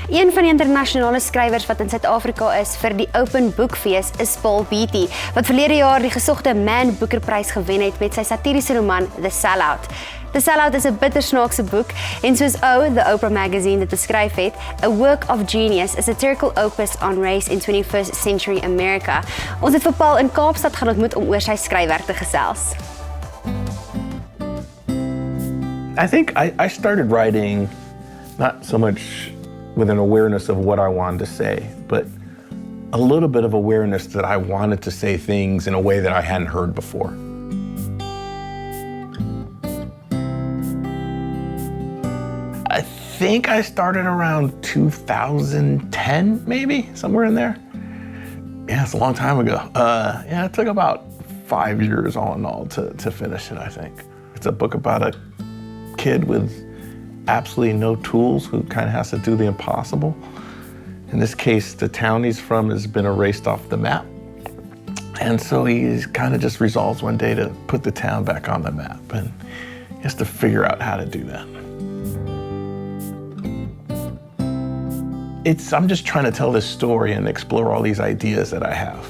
Een van die internasionale skrywers wat in Suid-Afrika is vir die Open Boekfees is Paul Beatty, wat verlede jaar die gesogte Booker-prys gewen het met sy satiriese roman The Sellout. The Sellout is 'n bittersnaakse boek en soos The Oprah magazine dit beskryf het, a work of genius, a satirical opus on race in 21st century America. Ons het vir Paul in Kaapstad gaan ontmoet om oor sy skryfwerk te gesels. I think I started writing not so much with an awareness of what I wanted to say, but a little bit of awareness that I wanted to say things in a way that I hadn't heard before. I think I started around 2010, maybe, somewhere in there. Yeah, it's a long time ago. Yeah, it took about 5 years all in all to finish it, I think. It's a book about a kid with absolutely no tools who kind of has to do the impossible. In this case, the town he's from has been erased off the map. And so he kind of just resolves one day to put the town back on the map, and he has to figure out how to do that. I'm just trying to tell this story and explore all these ideas that I have.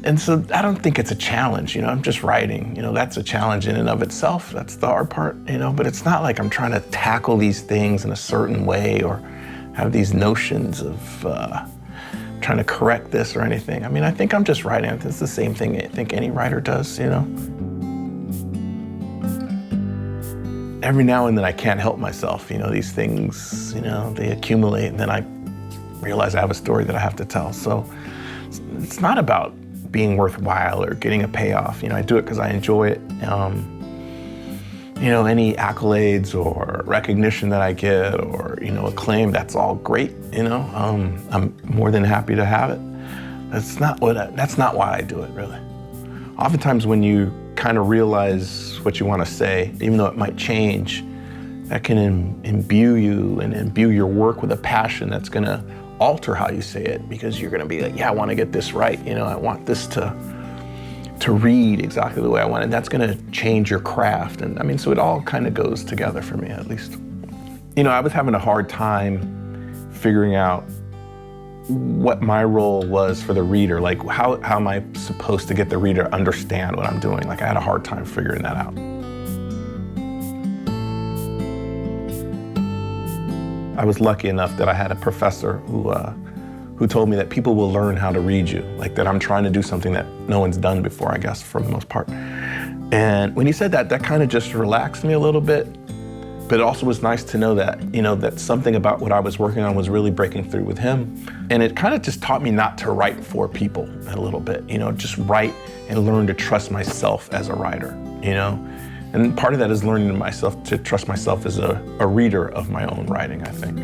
And so I don't think it's a challenge, I'm just writing, that's a challenge in and of itself. That's the hard part, but it's not like I'm trying to tackle these things in a certain way or have these notions of trying to correct this or anything. I mean, I think I'm just writing. It's the same thing I think any writer does, Every now and then I can't help myself, these things, they accumulate, and then I realize I have a story that I have to tell. So it's not about being worthwhile or getting a payoff. I do it because I enjoy it. Any accolades or recognition that I get or, acclaim, that's all great, I'm more than happy to have it. That's not why I do it, really. Oftentimes when you kind of realize what you want to say, even though it might change, that can imbue you and imbue your work with a passion that's going to alter how you say it, because you're going to be like, yeah, I want to get this right. I want this to read exactly the way I want it. And that's going to change your craft. And I mean, so it all kind of goes together for me, at least. I was having a hard time figuring out what my role was for the reader. Like, how am I supposed to get the reader to understand what I'm doing? Like, I had a hard time figuring that out. I was lucky enough that I had a professor who told me that people will learn how to read you, like that I'm trying to do something that no one's done before, I guess, for the most part. And when he said that, that kind of just relaxed me a little bit. But it also was nice to know that, that something about what I was working on was really breaking through with him. And it kind of just taught me not to write for people a little bit, just write and learn to trust myself as a writer, And part of that is learning myself to trust myself as a reader of my own writing, I think.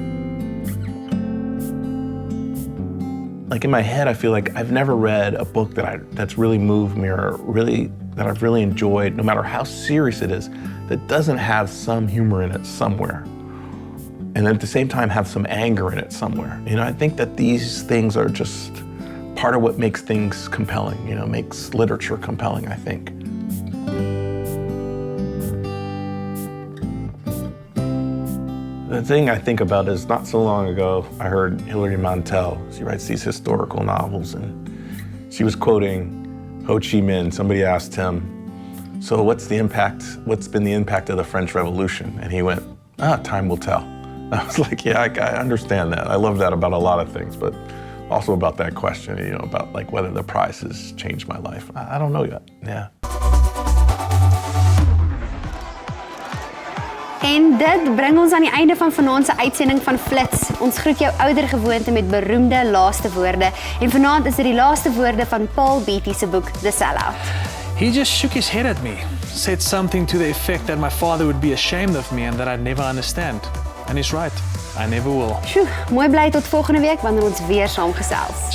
Like in my head, I feel like I've never read a book that's really moved me or that I've really enjoyed, no matter how serious it is, that doesn't have some humor in it somewhere. And then at the same time have some anger in it somewhere. I think that these things are just part of what makes things compelling, makes literature compelling, I think. The thing I think about is not so long ago, I heard Hilary Mantel. She writes these historical novels, and she was quoting Ho Chi Minh. Somebody asked him, so what's been the impact of the French Revolution? And he went, time will tell. I was like, yeah, I understand that. I love that about a lot of things, but also about that question, about like whether the prize has changed my life. I don't know yet, yeah. En dit bring ons aan die einde van vanaand se uitsending van FLITS. Ons groet jou ouer gewoonte met beroemde laaste woorde. En vanaand is dit die laaste woorde van Paul Beatty se boek The Sellout. He just shook his head at me, said something to the effect that my father would be ashamed of me and that I'd never understand. And he's right, I never will. Sjoe, mooi bly tot volgende week wanneer ons weer saam gesels.